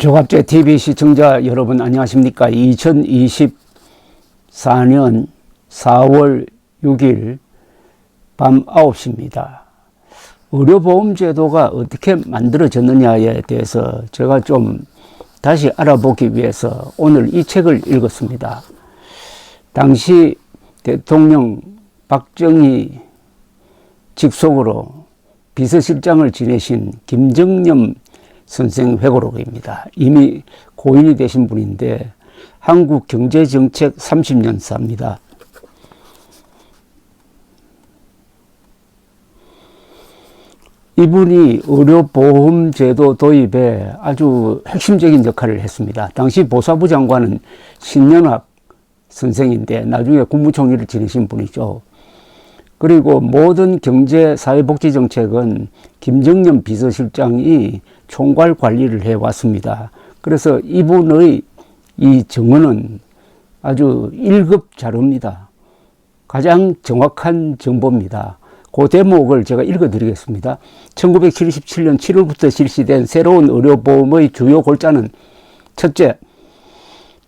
조갑제 TV 시청자 여러분 안녕하십니까. 2024년 4월 6일 밤 9시입니다. 의료보험제도가 어떻게 만들어졌느냐에 대해서 제가 좀 다시 알아보기 위해서 오늘 이 책을 읽었습니다. 당시 대통령 박정희 직속으로 비서실장을 지내신 김정념 선생 회고록입니다. 이미 고인이 되신 분인데 한국경제정책 30년사입니다. 이분이 의료보험제도 도입에 아주 핵심적인 역할을 했습니다. 당시 보사부 장관은 신년학 선생인데 나중에 국무총리를 지내신 분이죠. 그리고 모든 경제 사회복지 정책은 김정년 비서실장이 총괄 관리를 해왔습니다. 그래서 이분의 이 정언은 아주 1급 자료입니다. 가장 정확한 정보입니다. 그 대목을 제가 읽어드리겠습니다. 1977년 7월부터 실시된 새로운 의료보험의 주요 골자는 첫째,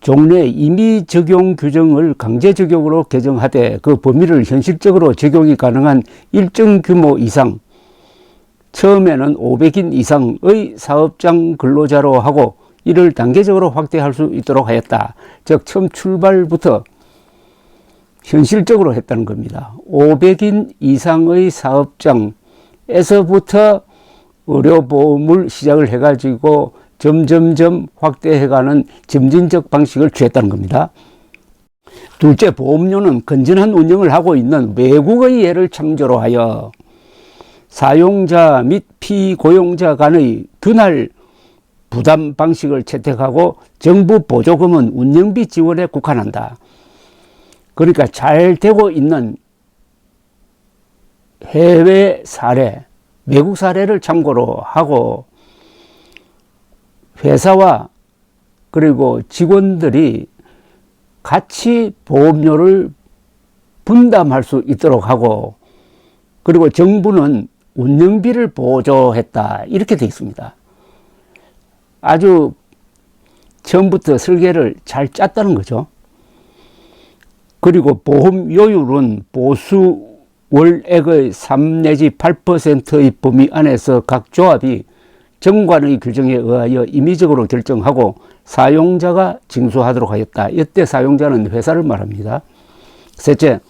종래 임의 적용 규정을 강제 적용으로 개정하되 그 범위를 현실적으로 적용이 가능한 일정 규모 이상, 처음에는 500인 이상의 사업장 근로자로 하고 이를 단계적으로 확대할 수 있도록 하였다. 즉 처음 출발부터 현실적으로 했다는 겁니다. 500인 이상의 사업장에서부터 의료보험을 시작을 해가지고 점점점 확대해가는 점진적 방식을 취했다는 겁니다. 둘째, 보험료는 건전한 운영을 하고 있는 외국의 예를 창조로 하여 사용자 및 피고용자 간의 균할 부담 방식을 채택하고 정부 보조금은 운영비 지원에 국한한다. 그러니까 잘 되고 있는 해외 사례, 외국 사례를 참고로 하고 회사와 그리고 직원들이 같이 보험료를 분담할 수 있도록 하고 그리고 정부는 운영비를 보조했다. 이렇게 되어 있습니다. 아주 처음부터 설계를 잘 짰다는 거죠. 그리고 보험료율은 보수 월액의 3 내지 8%의 범위 안에서 각 조합이 정관의 규정에 의하여 임의적으로 결정하고 사용자가 징수하도록 하였다. 이때 사용자는 회사를 말합니다. 셋째,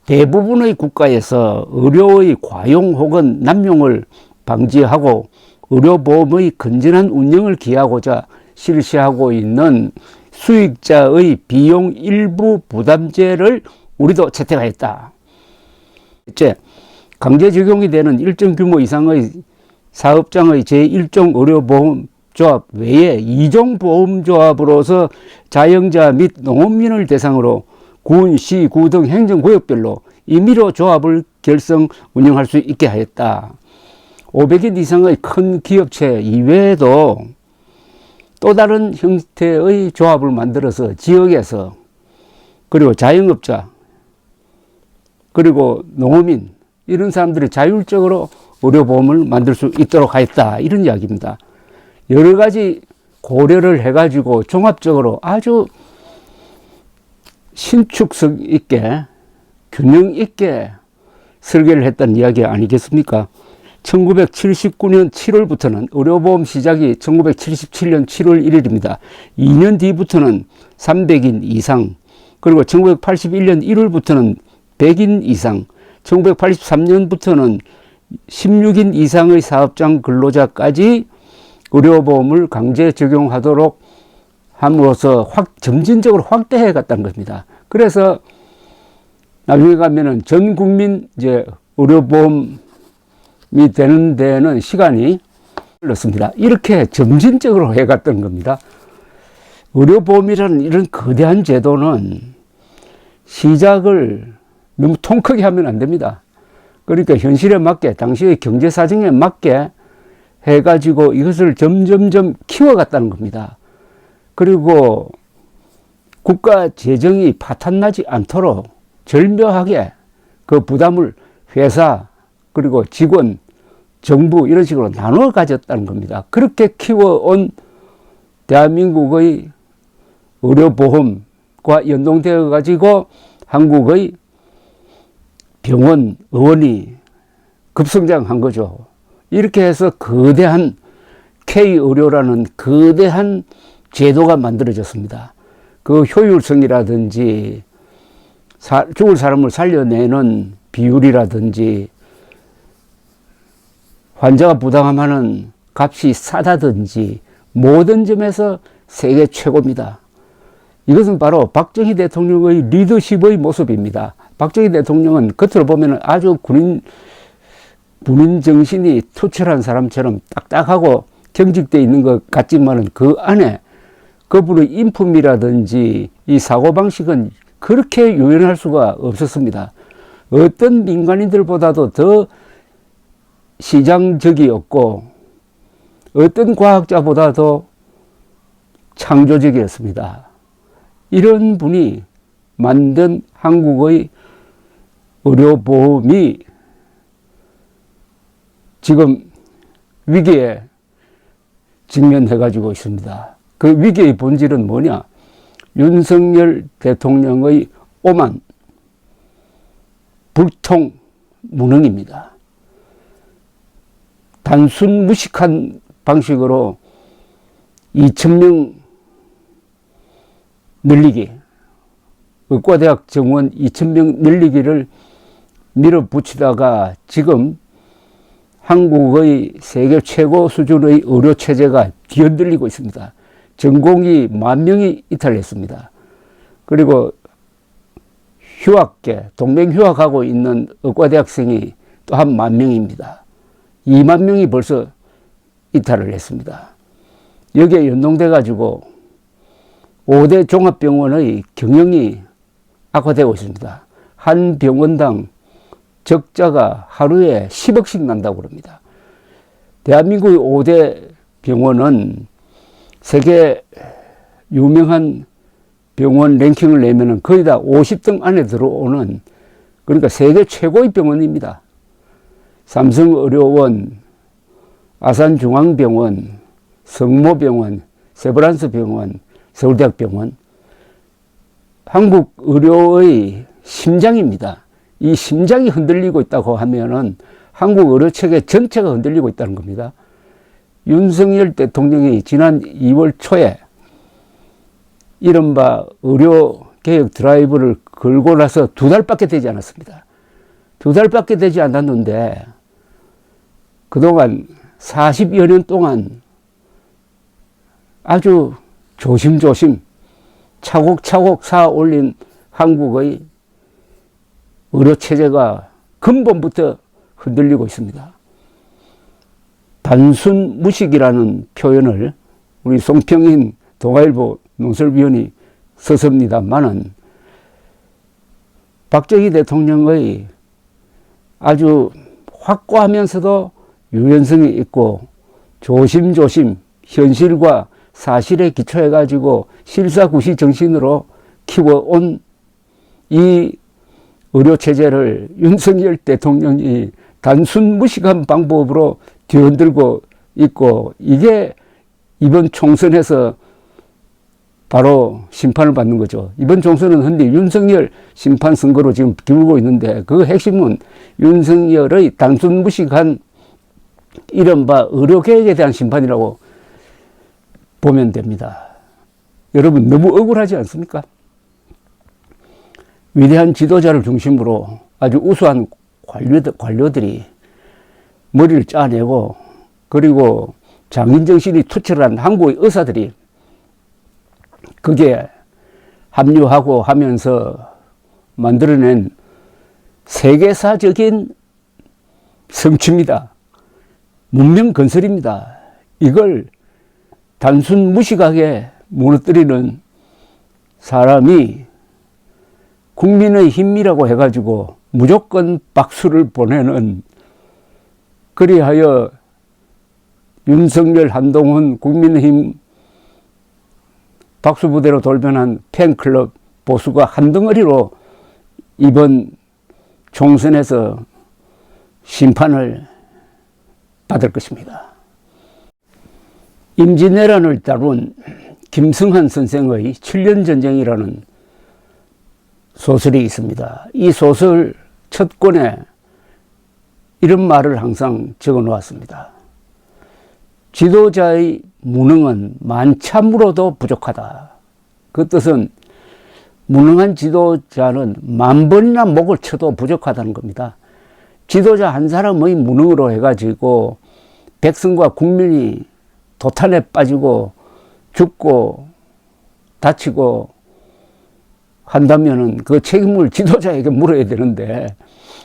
대부분의 국가에서 의료의 과용 혹은 남용을 방지하고 의료보험의 건전한 운영을 기하고자 실시하고 있는 수익자의 비용 일부 부담제를 우리도 채택하였다. 셋째, 강제 적용이 되는 일정 규모 이상의 사업장의 제1종 의료보험조합 외에 2종 보험조합으로서 자영자 및 농업민을 대상으로 군, 시, 구 등 행정구역별로 임의로 조합을 결성, 운영할 수 있게 하였다. 500인 이상의 큰 기업체 이외에도 또 다른 형태의 조합을 만들어서 지역에서 그리고 자영업자 그리고 농어민 이런 사람들이 자율적으로 의료보험을 만들 수 있도록 하였다. 이런 이야기입니다. 여러 가지 고려를 해가지고 종합적으로 아주 신축성 있게 균형 있게 설계를 했다는 이야기 아니겠습니까? 1979년 7월부터는 의료보험 시작이 1977년 7월 1일입니다. 2년 뒤부터는 300인 이상, 그리고 1981년 1월부터는 100인 이상, 1983년부터는 16인 이상의 사업장 근로자까지 의료보험을 강제 적용하도록 함으로써 점진적으로 확대해 갔다는 겁니다. 그래서 나중에 가면은 전 국민 이제 의료보험이 되는 데는 시간이 걸렸습니다. 이렇게 점진적으로 해 갔던 겁니다. 의료보험이라는 이런 거대한 제도는 시작을 너무 통 크게 하면 안 됩니다. 그러니까 현실에 맞게 당시의 경제 사정에 맞게 해가지고 이것을 점점점 키워갔다는 겁니다. 그리고 국가 재정이 파탄나지 않도록 절묘하게 그 부담을 회사 그리고 직원, 정부 이런 식으로 나눠 가졌다는 겁니다. 그렇게 키워온 대한민국의 의료보험과 연동되어 가지고 한국의 병원, 의원이 급성장한 거죠. 이렇게 해서 거대한 K의료라는 거대한 제도가 만들어졌습니다. 그 효율성이라든지 죽을 사람을 살려내는 비율이라든지 환자가 부담하는 값이 싸다든지 모든 점에서 세계 최고입니다. 이것은 바로 박정희 대통령의 리더십의 모습입니다. 박정희 대통령은 겉으로 보면 아주 군인 정신이 투철한 사람처럼 딱딱하고 경직되어 있는 것 같지만은 그 안에 그분의 인품이라든지 이 사고방식은 그렇게 유연할 수가 없었습니다. 어떤 민간인들보다도 더 시장적이었고 어떤 과학자보다도 창조적이었습니다. 이런 분이 만든 한국의 의료보험이 지금 위기에 직면해 가지고 있습니다. 그 위기의 본질은 뭐냐? 윤석열 대통령의 오만, 불통, 무능입니다. 단순 무식한 방식으로 2,000명 늘리기, 의과대학 정원 2,000명 늘리기를 밀어붙이다가 지금 한국의 세계 최고 수준의 의료체제가 뒤흔들리고 있습니다. 전공이 10,000명이 이탈했습니다. 그리고 휴학계, 동맹휴학하고 있는 의과대학생이 또 한 10,000명입니다. 20,000명이 벌써 이탈을 했습니다. 여기에 연동돼 가지고 5대 종합병원의 경영이 악화되고 있습니다. 한 병원당 적자가 하루에 10억씩 난다고 합니다. 대한민국의 5대 병원은 세계 유명한 병원 랭킹을 내면은 거의 다 50등 안에 들어오는, 그러니까 세계 최고의 병원입니다. 삼성의료원, 아산중앙병원, 성모병원, 세브란스병원, 서울대학병원, 한국 의료의 심장입니다. 이 심장이 흔들리고 있다고 하면은 한국 의료체계 전체가 흔들리고 있다는 겁니다. 윤석열 대통령이 지난 2월 초에 이른바 의료개혁 드라이브를 걸고 나서 2달밖에 되지 않았습니다. 2달밖에 되지 않았는데 그동안 40여 년 동안 아주 조심조심 차곡차곡 쌓아 올린 한국의 의료체제가 근본부터 흔들리고 있습니다. 단순 무식이라는 표현을 우리 송평인 동아일보 논설위원이 썼습니다만은 박정희 대통령의 아주 확고하면서도 유연성이 있고 조심조심 현실과 사실에 기초해 가지고 실사구시 정신으로 키워온 이 의료체제를 윤석열 대통령이 단순 무식한 방법으로 뒤흔들고 있고, 이게 이번 총선에서 바로 심판을 받는 거죠. 이번 총선은 흔히 윤석열 심판 선거로 지금 기울고 있는데 그 핵심은 윤석열의 단순 무식한 이른바 의료개혁에 대한 심판이라고 보면 됩니다. 여러분 너무 억울하지 않습니까? 위대한 지도자를 중심으로 아주 우수한 관료들이 머리를 짜내고, 그리고 장인정신이 투철한 한국의 의사들이 거기에 합류하고 하면서 만들어낸 세계사적인 성취입니다. 문명 건설입니다. 이걸 단순 무식하게 무너뜨리는 사람이 국민의 힘이라고 해가지고 무조건 박수를 보내는, 그리하여 윤석열, 한동훈, 국민의힘 박수부대로 돌변한 팬클럽 보수가 한 덩어리로 이번 총선에서 심판을 받을 것입니다. 임진왜란을 다룬 김승한 선생의 7년 전쟁이라는 소설이 있습니다. 이 소설 첫 권에 이런 말을 항상 적어 놓았습니다. 지도자의 무능은 만참으로도 부족하다. 그 뜻은 무능한 지도자는 만 번이나 목을 쳐도 부족하다는 겁니다. 지도자 한 사람의 무능으로 해가지고 백성과 국민이 도탄에 빠지고 죽고 다치고 한다면은 그 책임을 지도자에게 물어야 되는데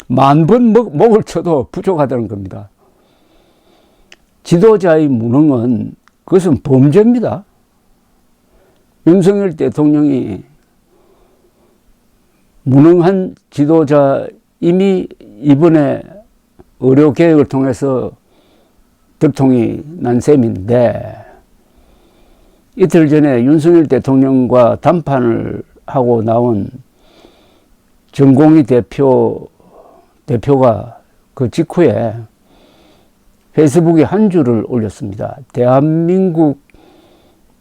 만 번 목을 쳐도 부족하다는 겁니다. 지도자의 무능은 그것은 범죄입니다. 윤석열 대통령이 무능한 지도자 이미 이번에 의료개혁을 통해서 들통이 난 셈인데 이틀 전에 윤석열 대통령과 담판을 하고 나온 정공희 대표가 그 직후에 페이스북에 한 줄을 올렸습니다. 대한민국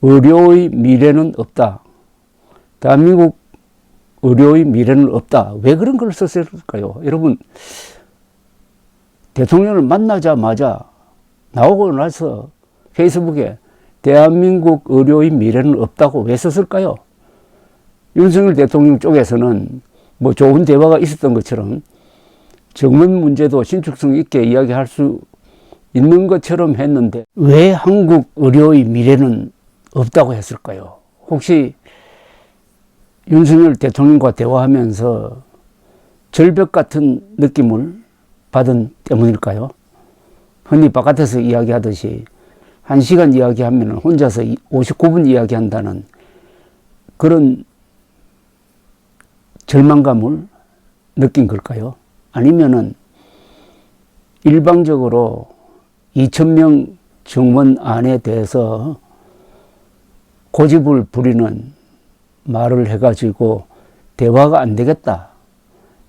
의료의 미래는 없다. 대한민국 의료의 미래는 없다. 왜 그런 걸 썼을까요? 여러분, 대통령을 만나자마자 나오고 나서 페이스북에 대한민국 의료의 미래는 없다고 왜 썼을까요? 윤석열 대통령 쪽에서는 뭐 좋은 대화가 있었던 것처럼 정문 문제도 신축성 있게 이야기할 수 있는 것처럼 했는데 왜 한국 의료의 미래는 없다고 했을까요? 혹시 윤석열 대통령과 대화하면서 절벽 같은 느낌을 받은 때문일까요? 흔히 바깥에서 이야기하듯이 1시간 이야기하면 혼자서 59분 이야기한다는 그런 절망감을 느낀 걸까요? 아니면은 일방적으로 2,000명 정원안에 대해서 고집을 부리는 말을 해가지고 대화가 안 되겠다.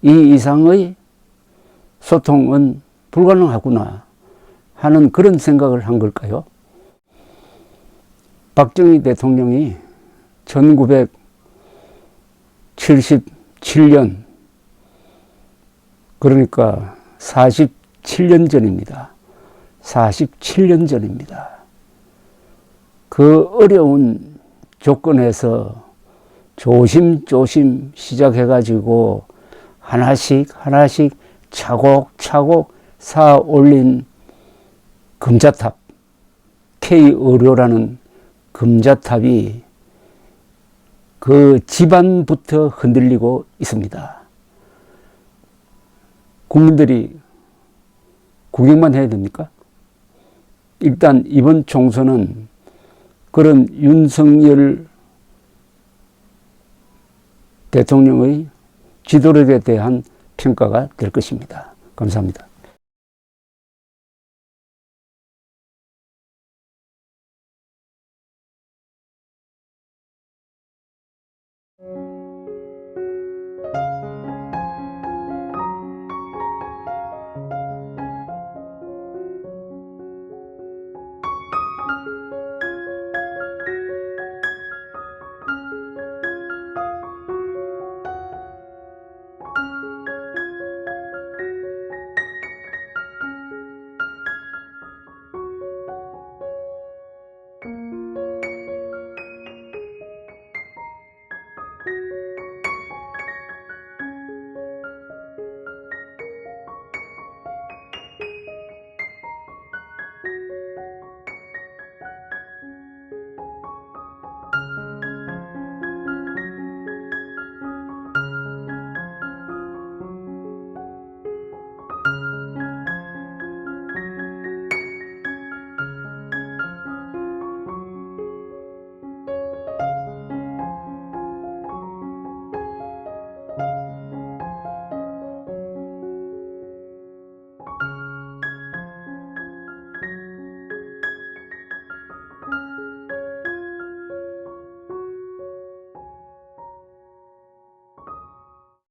이 이상의 소통은 불가능하구나 하는 그런 생각을 한 걸까요? 박정희 대통령이 1977년 그러니까 47년 전입니다. 47년 전입니다. 그 어려운 조건에서 조심조심 시작해가지고 하나씩 차곡차곡 쌓아 올린 금자탑, K의료라는 금자탑이 그 집안부터 흔들리고 있습니다. 국민들이 구경만 해야 됩니까? 일단 이번 총선은 그런 윤석열 대통령의 지도력에 대한 평가가 될 것입니다. 감사합니다.